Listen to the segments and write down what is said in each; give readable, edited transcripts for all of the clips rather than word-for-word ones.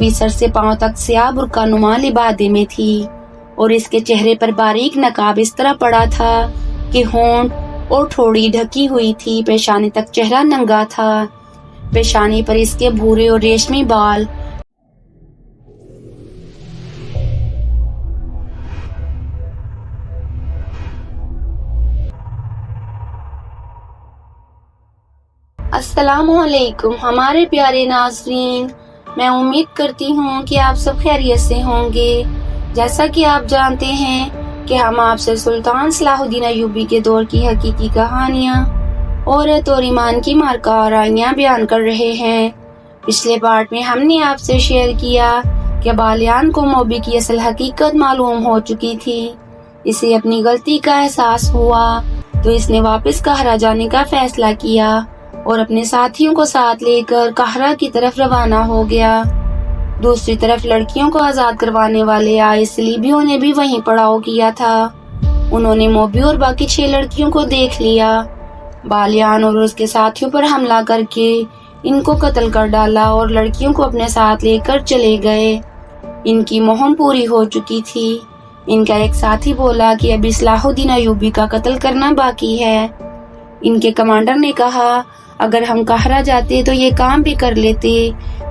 موبی سر سے پاؤں تک سیاہ برقع نما لبادے میں تھی اور اس کے چہرے پر باریک نقاب اس طرح پڑا تھا کہ ہونٹ اور ٹھوڑی ڈھکی ہوئی تھی. پیشانی تک چہرہ ننگا تھا. پیشانی پر اس کے بھورے اور ریشمی بال السلام علیکم ہمارے پیارے ناظرین، میں امید کرتی ہوں کہ آپ سب خیریت سے ہوں گے. جیسا کہ آپ جانتے ہیں کہ ہم آپ سے سلطان صلاح الدین ایوبی کے دور کی حقیقی کہانیاں، عورت اور ایمان کی مارکہ آرائیاں بیان کر رہے ہیں. پچھلے پارٹ میں ہم نے آپ سے شیئر کیا کہ بالیان کو موبی کی اصل حقیقت معلوم ہو چکی تھی. اسے اپنی غلطی کا احساس ہوا تو اس نے واپس قاہرہ جانے کا فیصلہ کیا اور اپنے ساتھیوں کو ساتھ لے کر قاہرہ کی طرف روانہ ہو گیا. دوسری طرف لڑکیوں کو آزاد کروانے والے آئے صلیبیوں نے بھی وہیں پڑاؤ کیا تھا. انہوں نے موبی اور باقی 6 لڑکیوں کو دیکھ لیا. بالیان اور اس کے ساتھیوں پر حملہ کر کے ان کو قتل کر ڈالا اور لڑکیوں کو اپنے ساتھ لے کر چلے گئے. ان کی مہم پوری ہو چکی تھی. ان کا ایک ساتھی بولا کہ ابھی صلاح الدین ایوبی کا قتل کرنا باقی ہے. ان کے کمانڈر نے کہا اگر ہم قاہرہ جاتے تو یہ کام بھی کر لیتے،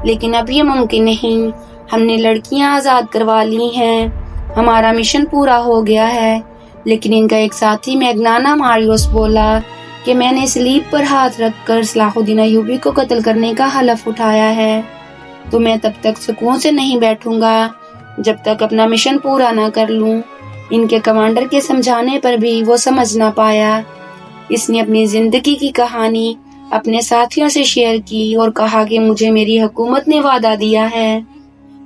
لیکن اب یہ ممکن نہیں. ہم نے لڑکیاں آزاد کروا لی ہیں، ہمارا مشن پورا ہو گیا ہے. لیکن ان کا ایک ساتھی میگنانا ماریوس بولا کہ میں نے سلیب پر ہاتھ رکھ کر صلاح الدین ایوبی کو قتل کرنے کا حلف اٹھایا ہے، تو میں تب تک سکون سے نہیں بیٹھوں گا جب تک اپنا مشن پورا نہ کر لوں. ان کے کمانڈر کے سمجھانے پر بھی وہ سمجھ نہ پایا. اس نے اپنی زندگی کی کہانی اپنے ساتھیوں سے شیئر کی اور کہا کہ مجھے میری حکومت نے وعدہ دیا ہے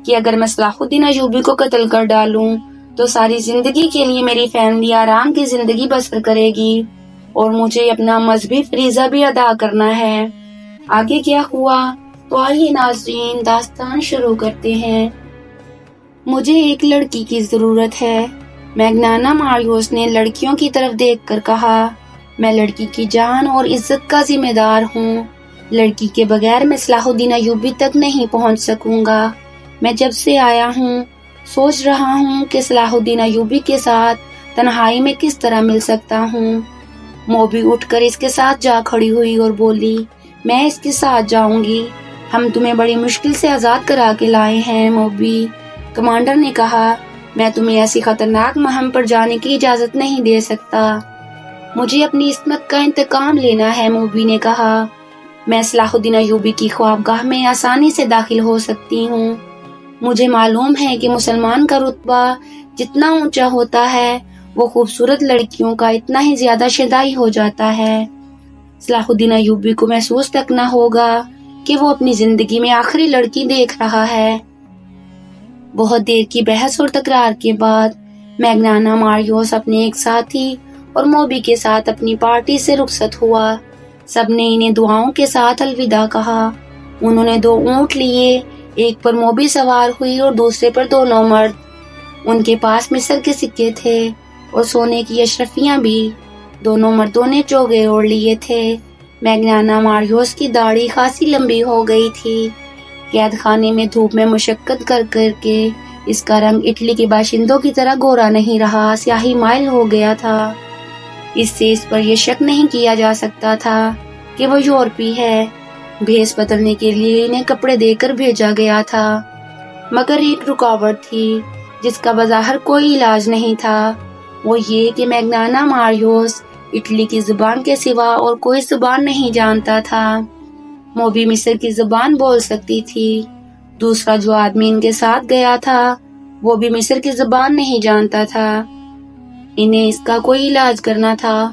کہ اگر میں صلاح الدین ایوبی کو قتل کر ڈالوں تو ساری زندگی کے لیے میری فیملی آرام کی زندگی بسر کرے گی اور مجھے اپنا مذہبی فریضہ بھی ادا کرنا ہے. آگے کیا ہوا تو آئیے ناظرین داستان شروع کرتے ہیں. مجھے ایک لڑکی کی ضرورت ہے. میگنانا ماریوس نے لڑکیوں کی طرف دیکھ کر کہا میں لڑکی کی جان اور عزت کا ذمہ دار ہوں. لڑکی کے بغیر میں صلاح الدین ایوبی تک نہیں پہنچ سکوں گا. میں جب سے آیا ہوں سوچ رہا ہوں کہ صلاح الدین ایوبی کے ساتھ تنہائی میں کس طرح مل سکتا ہوں. موبی اٹھ کر اس کے ساتھ جا کھڑی ہوئی اور بولی میں اس کے ساتھ جاؤں گی. ہم تمہیں بڑی مشکل سے آزاد کرا کے لائے ہیں موبی. کمانڈر نے کہا میں تمہیں ایسی خطرناک مہم پر جانے کی اجازت نہیں دے سکتا. مجھے اپنی عصمت کا انتقام لینا ہے. موبی نے کہا میں صلاح الدین ایوبی کی خوابگاہ میں آسانی سے داخل ہو سکتی ہوں. مجھے معلوم ہے کہ مسلمان کا رتبہ جتنا اونچا ہوتا ہے وہ خوبصورت لڑکیوں کا اتنا ہی زیادہ شیدائی ہو جاتا ہے. صلاح الدین ایوبی کو محسوس تک نہ ہوگا کہ وہ اپنی زندگی میں آخری لڑکی دیکھ رہا ہے. بہت دیر کی بحث اور تکرار کے بعد میگنانا ماریوس اپنے ایک ساتھی اور موبی کے ساتھ اپنی پارٹی سے رخصت ہوا. سب نے انہیں دعاؤں کے ساتھ الوداع کہا. انہوں نے 2 اونٹ لیے، ایک پر موبی سوار ہوئی اور دوسرے پر 2 مرد. ان کے پاس مصر کے سکے تھے اور سونے کی اشرفیاں بھی. دونوں مردوں نے چوگے اوڑھ لیے تھے. میگنانا ماریوس کی داڑھی خاصی لمبی ہو گئی تھی. قید خانے میں دھوپ میں مشقت کر کر کے اس کا رنگ اٹلی کے باشندوں کی طرح گورا نہیں رہا، سیاہی مائل ہو گیا تھا. اس سے اس پر یہ شک نہیں کیا جا سکتا تھا کہ وہ یورپی ہے. بھیس بدلنے کے لیے انہیں کپڑے دے کر بھیجا گیا تھا. مگر ایک رکاوٹ تھی جس کا بظاہر کوئی علاج نہیں تھا. وہ یہ کہ میگنانا ماریوس اٹلی کی زبان کے سوا اور کوئی زبان نہیں جانتا تھا. موبی مصر کی زبان بول سکتی تھی. دوسرا جو آدمی ان کے ساتھ گیا تھا وہ بھی مصر کی زبان نہیں جانتا تھا. انہیں اس کا کوئی علاج کرنا تھا.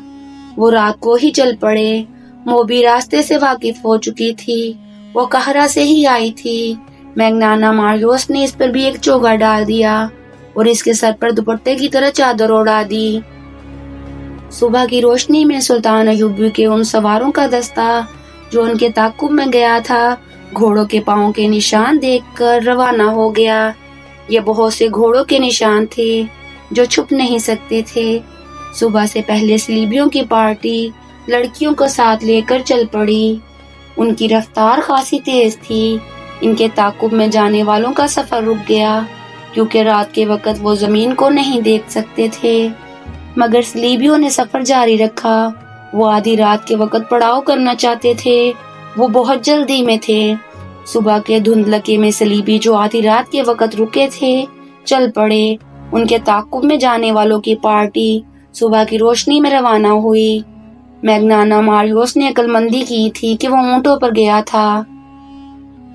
وہ رات کو ہی چل پڑے. موبی راستے سے واقف ہو چکی تھی. وہ قاہرہ سے ہی آئی تھی. میگنانا ماریوس نے اس پر بھی ایک چوگا ڈال دیا اور اس کے سر پر دوپٹے کی طرح چادر اڑا دی. صبح کی روشنی میں سلطان ایوبی کے ان سواروں کا دستہ جو ان کے تعاقب میں گیا تھا گھوڑوں کے پاؤں کے نشان دیکھ کر روانہ ہو گیا. یہ بہت سے گھوڑوں کے نشان تھے جو چھپ نہیں سکتے تھے. صبح سے پہلے صلیبیوں کی پارٹی لڑکیوں کو ساتھ لے کر چل پڑی. ان کی رفتار خاصی تیز تھی. ان کے تعاقب میں جانے والوں کا سفر رک گیا کیونکہ رات کے وقت وہ زمین کو نہیں دیکھ سکتے تھے، مگر صلیبیوں نے سفر جاری رکھا۔ وہ آدھی رات کے وقت پڑاؤ کرنا چاہتے تھے، وہ بہت جلدی میں تھے۔ صبح کے دھندلکے میں صلیبی جو آدھی رات کے وقت رکے تھے چل پڑے۔ ان کے تعاقب میں جانے والوں کی پارٹی صبح کی روشنی میں روانہ ہوئی۔ میگنانا ماریوس نے عقل مندی کی تھی کہ وہ اونٹوں پر گیا تھا۔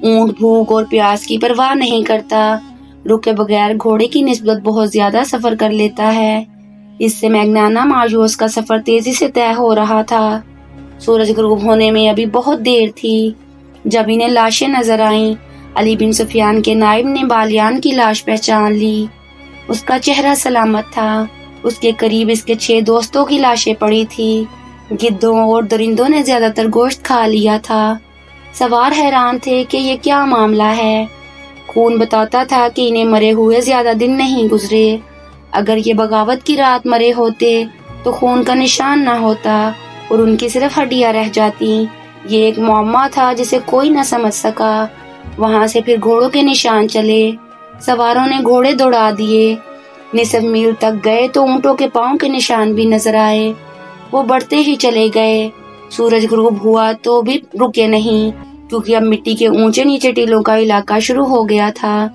اونٹ بھوک اور پیاس کی پرواہ نہیں کرتا، رکے بغیر گھوڑے کی نسبت بہت زیادہ سفر کر لیتا ہے۔ اس سے میگنانا ماریوس کا سفر تیزی سے طے ہو رہا تھا۔ سورج غروب ہونے میں ابھی بہت دیر تھی جب انہیں لاشیں نظر آئیں۔ علی بن سفیان کے نائب نے بالیان کی لاش پہچان لی۔ اس کا چہرہ سلامت تھا۔ اس کے قریب اس کے 6 دوستوں کی لاشیں پڑی تھی۔ گدھوں اور درندوں نے زیادہ تر گوشت کھا لیا تھا۔ سوار حیران تھے کہ یہ کیا معاملہ ہے۔ خون بتاتا تھا کہ انہیں مرے ہوئے زیادہ دن نہیں گزرے۔ اگر یہ بغاوت کی رات مرے ہوتے تو خون کا نشان نہ ہوتا اور ان کی صرف ہڈیاں رہ جاتی۔ یہ ایک معمہ تھا جسے کوئی نہ سمجھ سکا۔ وہاں سے پھر گھوڑوں کے نشان چلے۔ سواروں نے گھوڑے دوڑا دیے۔ نصف میل تک گئے تو اونٹوں کے پاؤں کے نشان بھی نظر آئے۔ وہ بڑھتے ہی چلے گئے۔ سورج غروب ہوا تو بھی رکے نہیں کیونکہ اب مٹی کے اونچے نیچے ٹیلوں کا علاقہ شروع ہو گیا تھا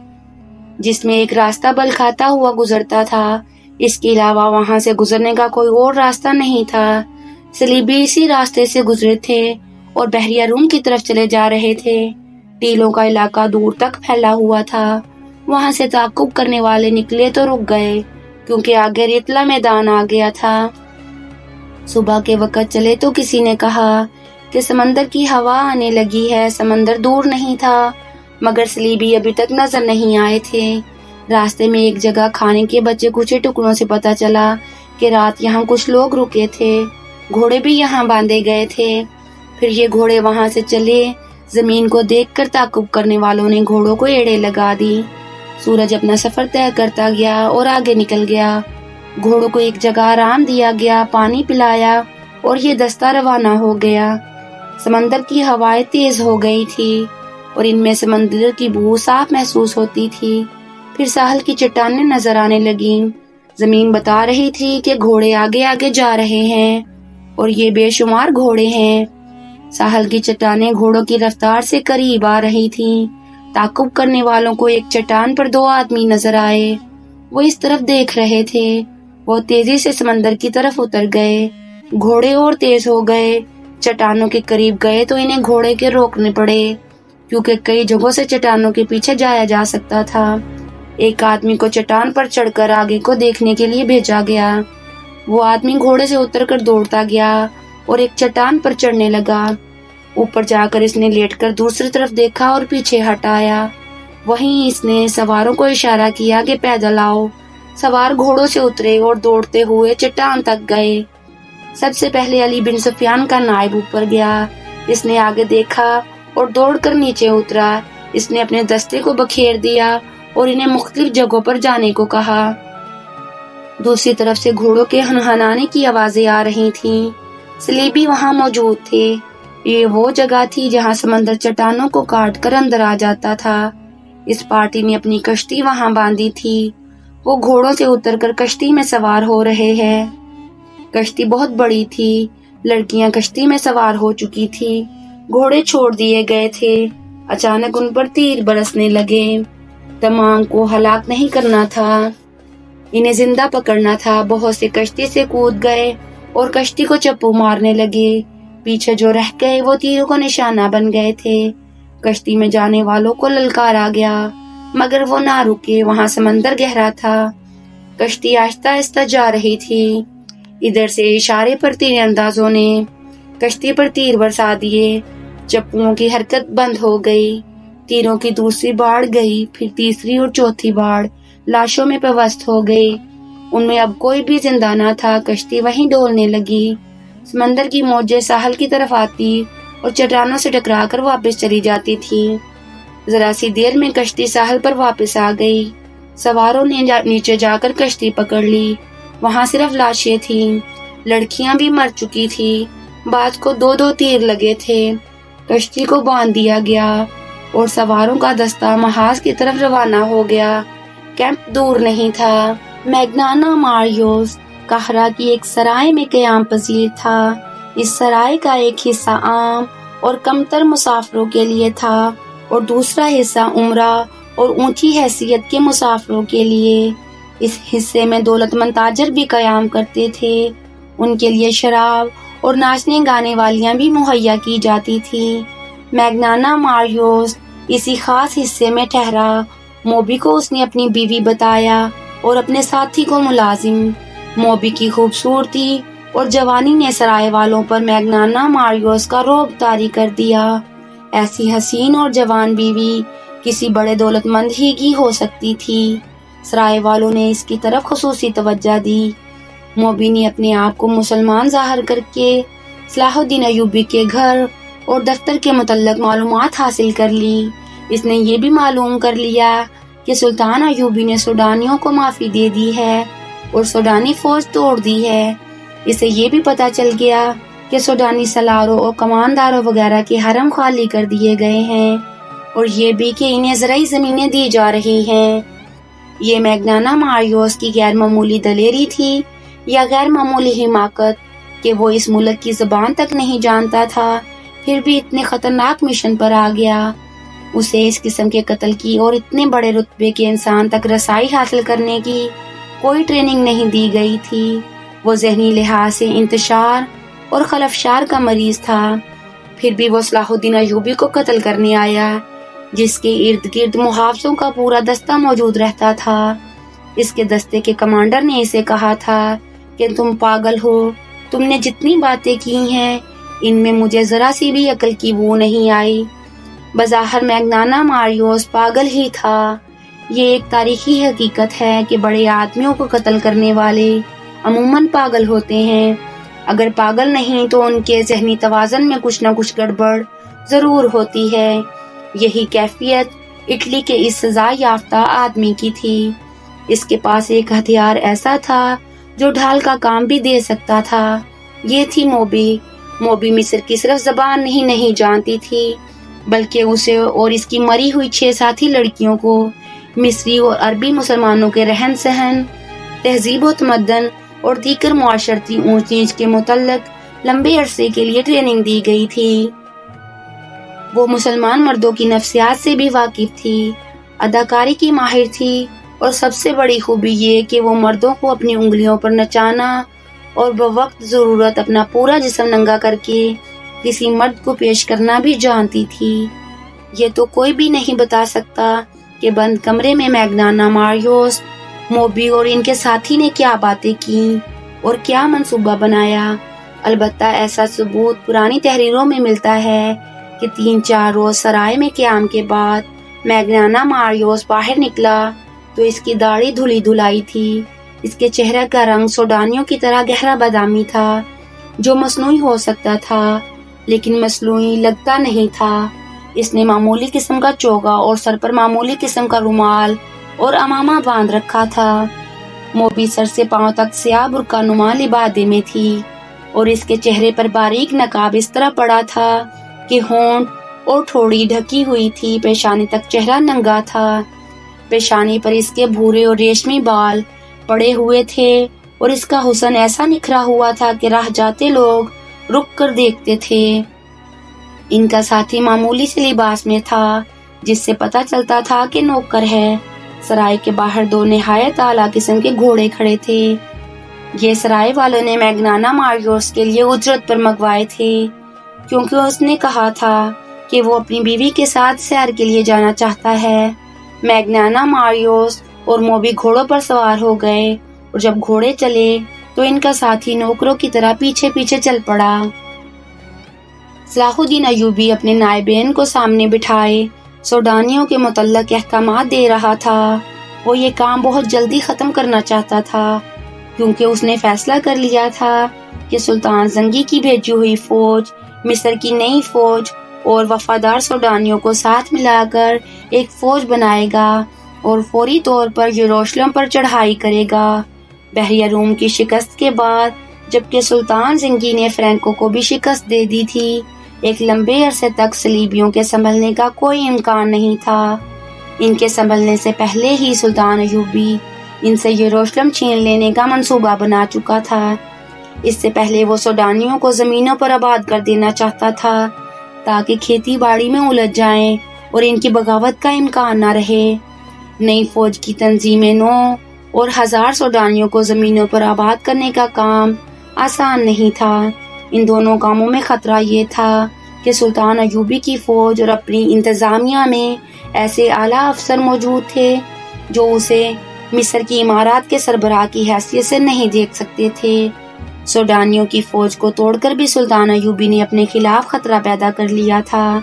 جس میں ایک راستہ بل کھاتا ہوا گزرتا تھا۔ اس کے علاوہ وہاں سے گزرنے کا کوئی اور راستہ نہیں تھا۔ صلیبی اسی راستے سے گزرے تھے اور بحیرہ روم کی طرف چلے جا رہے تھے۔ ٹیلوں کا علاقہ دور تک پھیلا ہوا تھا۔ وہاں سے تعاقب کرنے والے نکلے تو رک گئے کیونکہ آگے ریتلا میدان آ گیا تھا۔ صبح کے وقت چلے تو کسی نے کہا کہ سمندر کی ہوا آنے لگی ہے۔ سمندر دور نہیں تھا مگر صلیبی ابھی تک نظر نہیں آئے تھے۔ راستے میں ایک جگہ کھانے کے بچے کچھ ٹکڑوں سے پتہ چلا کہ رات یہاں کچھ لوگ رکے تھے۔ گھوڑے بھی یہاں باندھے گئے تھے۔ پھر یہ گھوڑے وہاں سے چلے۔ زمین کو دیکھ کر تعاقب کرنے والوں نے گھوڑوں کو ایڑے لگا دی۔ سورج اپنا سفر طے کرتا گیا اور آگے نکل گیا۔ گھوڑوں کو ایک جگہ آرام دیا گیا، پانی پلایا اور یہ دستہ روانہ ہو گیا۔ سمندر کی ہوائیں تیز ہو گئی تھی اور ان میں سمندر کی بو صاف محسوس ہوتی تھی۔ پھر ساحل کی چٹانیں نظر آنے لگیں۔ زمین بتا رہی تھی کہ گھوڑے آگے آگے جا رہے ہیں اور یہ بے شمار گھوڑے ہیں۔ ساحل کی چٹانیں گھوڑوں کی رفتار سے قریب آ رہی تھیں۔ تعاقب کرنے والوں کو ایک چٹان پر 2 آدمی نظر آئے۔ وہ اس طرف دیکھ رہے تھے۔ وہ تیزی سے سمندر کی طرف اتر گئے۔ گھوڑے اور تیز ہو گئے۔ چٹانوں کے قریب گئے تو انہیں گھوڑے کے روکنے پڑے کیونکہ کئی جگہوں سے چٹانوں کے پیچھے جایا جا سکتا تھا۔ ایک آدمی کو چٹان پر چڑھ کر آگے کو دیکھنے کے لیے بھیجا گیا۔ وہ آدمی گھوڑے سے اتر کر دوڑتا گیا اور ایک چٹان پر چڑھنے لگا۔ اوپر جا کر اس نے لیٹ کر دوسری طرف دیکھا اور پیچھے ہٹ آیا۔ وہیں اس نے سواروں کو اشارہ کیا کہ پیدل آؤ۔ سوار گھوڑوں سے اترے اور دوڑتے ہوئے چٹان تک گئے۔ سب سے پہلے علی بن سفیان کا نائب اوپر گیا۔ اس نے آگے دیکھا اور دوڑ کر نیچے اترا۔ اس نے اپنے دستے کو بکھیر دیا اور انہیں مختلف جگہوں پر جانے کو کہا۔ دوسری طرف سے گھوڑوں کے ہنہنانے کی آوازیں آ رہی تھیں۔ صلیبی وہاں موجود تھے۔ یہ وہ جگہ تھی جہاں سمندر چٹانوں کو کاٹ کر اندر آ جاتا تھا۔ اس پارٹی نے اپنی کشتی وہاں باندھی تھی۔ وہ گھوڑوں سے اتر کر کشتی میں سوار ہو رہے ہیں۔ کشتی بہت بڑی تھی۔ لڑکیاں کشتی میں سوار ہو چکی تھی۔ گھوڑے چھوڑ دیے گئے تھے۔ اچانک ان پر تیر برسنے لگے۔ تمام کو ہلاک نہیں کرنا تھا، انہیں زندہ پکڑنا تھا۔ بہت سے کشتی سے کود گئے اور کشتی کو چپو مارنے لگے۔ پیچھے جو رہ گئے وہ تیروں کو نشانہ بن گئے تھے۔ کشتی میں جانے والوں کو للکارا گیا مگر وہ نہ رکے۔ وہاں سمندر گہرا تھا۔ کشتی آہستہ آہستہ جا رہی تھی۔ ادھر سے اشارے پر تیر اندازوں نے کشتی پر تیر برسا دیے۔ چپوؤں کی حرکت بند ہو گئی۔ تیروں کی دوسری باڑ گئی، پھر تیسری اور چوتھی باڑ لاشوں میں پیوست ہو گئی۔ ان میں اب کوئی بھی زندہ نہ تھا۔ کشتی وہیں ڈولنے لگی۔ سمندر کی موجیں ساحل کی طرف آتی اور چٹانوں سے ٹکرا کر واپس چلی جاتی تھی۔ ذرا سی دیر میں کشتی ساحل پر واپس آ گئی۔ سواروں نے نیچے جا کر کشتی پکڑ لی۔ وہاں صرف لاشیں تھیں۔ لڑکیاں بھی مر چکی تھی۔ بعض کو 2 تیر لگے تھے۔ کشتی کو باندھ دیا گیا۔ اور سواروں کا دستہ محاذ کی طرف روانہ ہو گیا۔ کیمپ دور نہیں تھا۔ میگنانا ماریوس قاہرہ کی ایک سرائے میں قیام پذیر تھا۔ اس سرائے کا ایک حصہ عام اور کمتر مسافروں کے لیے تھا اور دوسرا حصہ عمرہ اور اونچی حیثیت کے مسافروں کے لیے۔ اس حصے میں دولت مند تاجر بھی قیام کرتے تھے۔ ان کے لیے شراب اور ناچنے گانے والیاں بھی مہیا کی جاتی تھی۔ میگنانا ماریوس اسی خاص حصے میں ٹھہرا۔ موبی کو اس نے اپنی بیوی بتایا اور اپنے ساتھی کو ملازم۔ موبی کی خوبصورتی اور جوانی نے سرائے والوں پر میگنانا ماریوس کا رعب طاری کر دیا۔ ایسی حسین اور جوان بیوی کسی بڑے دولت مند ہی کی ہو سکتی تھی۔ سرائے والوں نے اس کی طرف خصوصی توجہ دی۔ موبی نے اپنے آپ کو مسلمان ظاہر کر کے صلاح الدین ایوبی کے گھر اور دفتر کے متعلق معلومات حاصل کر لی۔ اس نے یہ بھی معلوم کر لیا کہ سلطان ایوبی نے سوڈانیوں کو معافی دے دی ہے اور سوڈانی فوج توڑ دی ہے۔ اسے یہ بھی پتہ چل گیا کہ سوڈانی سالاروں اور کمانداروں وغیرہ کے حرم خالی کر دیے گئے ہیں اور یہ بھی کہ انہیں زرعی زمینیں دی جا رہی ہیں۔ یہ میگنانا ماریوس کی غیر معمولی دلیری تھی یا غیر معمولی حماقت کہ وہ اس ملک کی زبان تک نہیں جانتا تھا، پھر بھی اتنے خطرناک مشن پر آ گیا۔ اسے اس قسم کے قتل کی اور اتنے بڑے رتبے کے انسان تک رسائی حاصل کرنے کی کوئی ٹریننگ نہیں دی گئی تھی۔ وہ ذہنی لحاظ سے انتشار اور خلفشار کا مریض تھا، پھر بھی وہ صلاح الدین ایوبی کو قتل کرنے آیا، جس کے ارد گرد محافظوں کا پورا دستہ موجود رہتا تھا۔ اس کے دستے کے کمانڈر نے اسے کہا تھا کہ تم پاگل ہو، تم نے جتنی باتیں کی ہیں ان میں مجھے ذرا سی بھی عقل کی بو نہیں آئی۔ بظاہر میگنانا ماریوس پاگل ہی تھا۔ یہ ایک تاریخی حقیقت ہے کہ بڑے آدمیوں کو قتل کرنے والے عموماً پاگل ہوتے ہیں۔ اگر پاگل نہیں تو ان کے ذہنی توازن میں کچھ نہ کچھ گڑبڑ ضرور ہوتی ہے۔ یہی کیفیت اٹلی کے اس سزا یافتہ آدمی کی تھی۔ اس کے پاس ایک ہتھیار ایسا تھا جو ڈھال کا کام بھی دے سکتا تھا۔ یہ تھی موبی۔ موبی مصر کی صرف زبان نہیں جانتی تھی، بلکہ اسے اور اس کی مری ہوئی 6 ساتھی لڑکیوں کو مصری اور عربی مسلمانوں کے رہن سہن، تہذیب و تمدن اور دیگر معاشرتی اونچ نیچ کے متعلق لمبے عرصے کے لیے ٹریننگ دی گئی تھی۔ وہ مسلمان مردوں کی نفسیات سے بھی واقف تھی، اداکاری کی ماہر تھی اور سب سے بڑی خوبی یہ کہ وہ مردوں کو اپنی انگلیوں پر نچانا اور بوقت ضرورت اپنا پورا جسم ننگا کر کے کسی مرد کو پیش کرنا بھی جانتی تھی۔ یہ تو کوئی بھی نہیں بتا سکتا کہ بند کمرے میں میگنانا ماریوس، موبی اور ان کے ساتھی نے کیا باتیں کی اور کیا منصوبہ بنایا۔ البتہ ایسا ثبوت پرانی تحریروں میں ملتا ہے کہ 3-4 روز سرائے میں قیام کے بعد میگنانا ماریوس باہر نکلا تو اس کی داڑھی دھلی دھلائی تھی۔ اس کے چہرے کا رنگ سوڈانیوں کی طرح گہرا بادامی تھا، جو مصنوعی ہو سکتا تھا لیکن مصنوعی لگتا نہیں تھا۔ اس نے معمولی قسم کا چوگا اور سر پر معمولی قسم کا رومال اور امامہ باندھ رکھا تھا۔ موبی سر سے پاؤں تک سیاہ برقع نما لبادے میں تھی اور اس کے چہرے پر باریک نقاب اس طرح پڑا تھا کہ ہونٹ اور ٹھوڑی ڈھکی ہوئی تھی، پیشانی تک چہرہ ننگا تھا۔ پیشانی پر اس کے بھورے اور ریشمی بال پڑے ہوئے تھے اور اس کا حسن ایسا نکھرا ہوا تھا کہ راہ جاتے لوگ رک کر دیکھتے تھے۔ ان کا ساتھی معمولی سے لباس میں تھا، جس سے پتہ چلتا تھا کہ نوکر ہے۔ سرائے کے باہر 2 نہایت اعلیٰ قسم کے گھوڑے کھڑے تھے۔ یہ سرائے والوں نے میگنانا ماریوس کے لیے اجرت پر منگوائے تھے، کیونکہ اس نے کہا تھا کہ وہ اپنی بیوی کے ساتھ سیر کے لیے جانا چاہتا ہے۔ میگنانا ماریوس اور موبی گھوڑوں پر سوار ہو گئے اور جب گھوڑے چلے تو ان کا ساتھی نوکروں کی طرح پیچھے پیچھے چل پڑا۔ صلاح الدین ایوبی اپنے نائبین کو سامنے بٹھائے سوڈانیوں کے متعلق احکامات دے رہا تھا۔ وہ یہ کام بہت جلدی ختم کرنا چاہتا تھا، کیونکہ اس نے فیصلہ کر لیا تھا کہ سلطان زنگی کی بھیجی ہوئی فوج مصر کی نئی فوج اور وفادار سوڈانیوں کو ساتھ ملا کر ایک فوج بنائے گا اور فوری طور پر یروشلم پر چڑھائی کرے گا۔ بحریہ روم کی شکست کے بعد، جبکہ سلطان زنگی نے فرینکو کو بھی شکست دے دی تھی، ایک لمبے عرصے تک صلیبیوں کے سنبھلنے کا کوئی امکان نہیں تھا۔ ان کے سنبھلنے سے پہلے ہی سلطان ایوبی ان سے یروشلم چھین لینے کا منصوبہ بنا چکا تھا۔ اس سے پہلے وہ سوڈانیوں کو زمینوں پر آباد کر دینا چاہتا تھا تاکہ کھیتی باڑی میں الجھ جائیں اور ان کی بغاوت کا امکان نہ رہے۔ نئی فوج کی تنظیم نو اور 1000 سوڈانیوں کو زمینوں پر آباد کرنے کا کام آسان نہیں تھا۔ ان دونوں کاموں میں خطرہ یہ تھا کہ سلطان ایوبی کی فوج اور اپنی انتظامیہ میں ایسے اعلیٰ افسر موجود تھے جو اسے مصر کی امارات کے سربراہ کی حیثیت سے نہیں دیکھ سکتے تھے۔ سوڈانیوں کی فوج کو توڑ کر بھی سلطان ایوبی نے اپنے خلاف خطرہ پیدا کر لیا تھا۔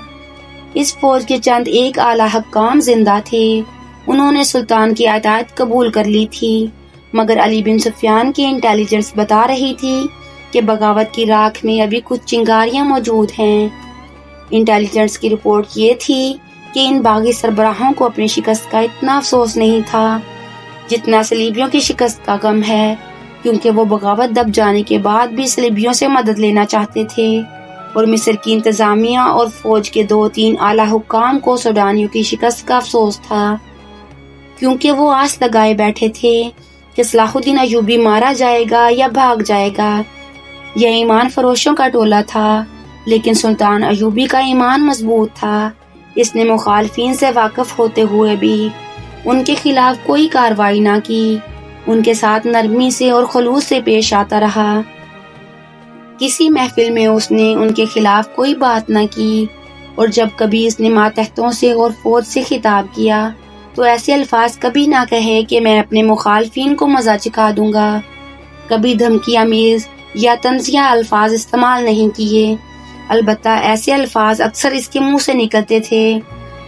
اس فوج کے چند ایک اعلیٰ حکام زندہ تھے۔ انہوں نے سلطان کی اطاعت قبول کر لی تھی، مگر علی بن سفیان کی انٹیلیجنس بتا رہی تھی کہ بغاوت کی راکھ میں ابھی کچھ چنگاریاں موجود ہیں۔ انٹیلیجنس کی رپورٹ یہ تھی کہ ان باغی سربراہوں کو اپنی شکست کا اتنا افسوس نہیں تھا جتنا صلیبیوں کی شکست کا غم ہے، کیونکہ وہ بغاوت دب جانے کے بعد بھی صلیبیوں سے مدد لینا چاہتے تھے، اور مصر کی انتظامیہ اور فوج کے 2-3 اعلیٰ حکام کو سوڈانیوں کی شکست کا افسوس تھا، کیونکہ وہ آس لگائے بیٹھے تھے کہ صلاح الدین ایوبی مارا جائے گا یا بھاگ جائے گا۔ یہ ایمان فروشوں کا ٹولہ تھا، لیکن سلطان ایوبی کا ایمان مضبوط تھا۔ اس نے مخالفین سے واقف ہوتے ہوئے بھی ان کے خلاف کوئی کارروائی نہ کی، ان کے ساتھ نرمی سے اور خلوص سے پیش آتا رہا۔ کسی محفل میں اس نے ان کے خلاف کوئی بات نہ کی، اور جب کبھی اس نے ماتحتوں سے اور فوج سے خطاب کیا تو ایسے الفاظ کبھی نہ کہے کہ میں اپنے مخالفین کو مزہ چکھا دوں گا۔ کبھی دھمکی آمیز یا طنزیہ الفاظ استعمال نہیں کیے، البتہ ایسے الفاظ اکثر اس کے منہ سے نکلتے تھے: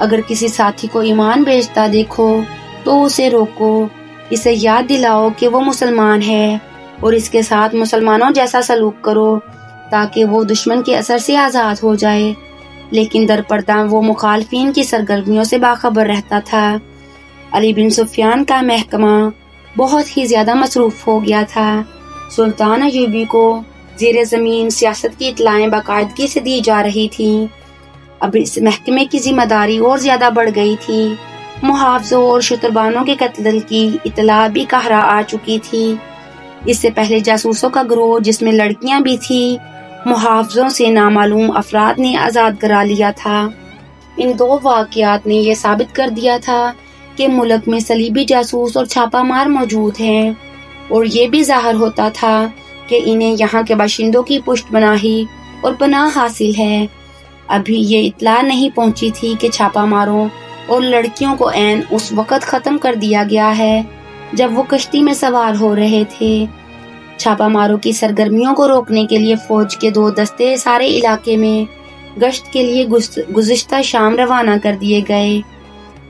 اگر کسی ساتھی کو ایمان بیچتا دیکھو تو اسے روکو، اسے یاد دلاؤ کہ وہ مسلمان ہے اور اس کے ساتھ مسلمانوں جیسا سلوک کرو تاکہ وہ دشمن کے اثر سے آزاد ہو جائے۔ لیکن در پردہ وہ مخالفین کی سرگرمیوں سے باخبر رہتا تھا۔ علی بن سفیان کا محکمہ بہت ہی زیادہ مصروف ہو گیا تھا۔ سلطان ایوبی کو زیر زمین سیاست کی اطلاعیں باقاعدگی سے دی جا رہی تھیں۔ اب اس محکمے کی ذمہ داری اور زیادہ بڑھ گئی تھی۔ محافظوں اور شتربانوں کے قتل کی اطلاع بھی قاہرہ آ چکی تھی۔ اس سے پہلے جاسوسوں کا گروہ، جس میں لڑکیاں بھی تھیں، محافظوں سے نامعلوم افراد نے آزاد کرا لیا تھا۔ ان 2 واقعات نے یہ ثابت کر دیا تھا کہ ملک میں صلیبی جاسوس اور چھاپہ مار موجود ہیں، اور یہ بھی ظاہر ہوتا تھا کہ انہیں یہاں کے باشندوں کی پشت پناہی اور پناہ حاصل ہے۔ ابھی یہ اطلاع نہیں پہنچی تھی کہ چھاپہ ماروں اور لڑکیوں کو عین اس وقت ختم کر دیا گیا ہے جب وہ کشتی میں سوار ہو رہے تھے۔ چھاپہ ماروں کی سرگرمیوں کو روکنے کے لیے فوج کے 2 دستے سارے علاقے میں گشت کے لیے گزشتہ شام روانہ کر دیے گئے،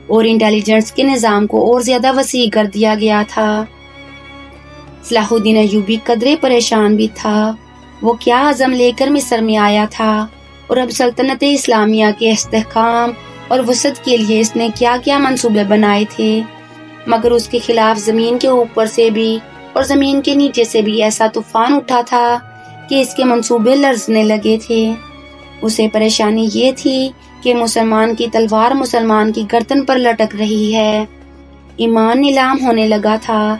اور انٹیلیجنس کے نظام کو اور زیادہ وسیع کر دیا گیا تھا۔ صلاح الدین ایوبی قدرے پریشان بھی تھا۔ وہ کیا عزم لے کر مصر میں آیا تھا، اور اب سلطنت اسلامیہ کے استحکام اور وسعت کے لیے اس نے کیا کیا منصوبے بنائے تھے، مگر اس کے خلاف زمین کے اوپر سے بھی اور زمین کے نیچے سے بھی ایسا طوفان اٹھا تھا کہ اس کے منصوبے لرزنے لگے تھے۔ اسے پریشانی یہ تھی کہ مسلمان کی تلوار مسلمان کی گردن پر لٹک رہی ہے۔ ایمان نیلام ہونے لگا تھا۔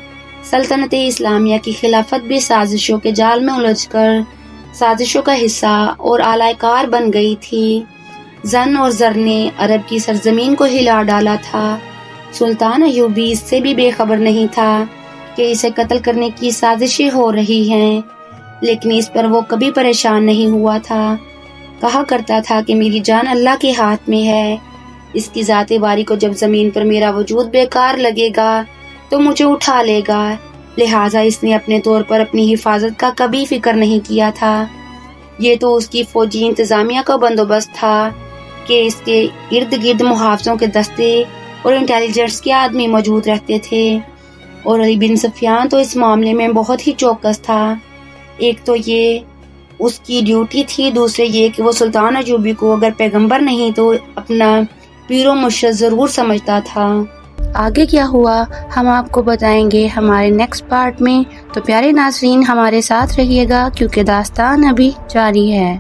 سلطنت اسلامیہ کی خلافت بھی سازشوں کے جال میں الجھ کر سازشوں کا حصہ اور اعلی کار بن گئی تھی۔ زن اور زر نے عرب کی سرزمین کو ہلا ڈالا تھا۔ سلطان ایوبی اس سے بھی بے خبر نہیں تھا کہ اسے قتل کرنے کی سازشیں ہو رہی ہیں، لیکن اس پر وہ کبھی پریشان نہیں ہوا تھا۔ کہا کرتا تھا کہ میری جان اللہ کے ہاتھ میں ہے، اس کی ذات باری کو جب زمین پر میرا وجود بیکار لگے گا تو مجھے اٹھا لے گا، لہٰذا اس نے اپنے طور پر اپنی حفاظت کا کبھی فکر نہیں کیا تھا۔ یہ تو اس کی فوجی انتظامیہ کا بندوبست تھا کہ اس کے ارد گرد محافظوں کے دستے اور انٹیلیجنس کے آدمی موجود رہتے تھے، اور علی بن سفیان تو اس معاملے میں بہت ہی چوکس تھا۔ ایک تو یہ اس کی ڈیوٹی تھی، دوسرے یہ کہ وہ سلطان ایوبی کو اگر پیغمبر نہیں تو اپنا پیر و مرشد ضرور سمجھتا تھا۔ آگے کیا ہوا ہم آپ کو بتائیں گے ہمارے نیکسٹ پارٹ میں، تو پیارے ناظرین ہمارے ساتھ رہیے گا کیونکہ داستان ابھی جاری ہے۔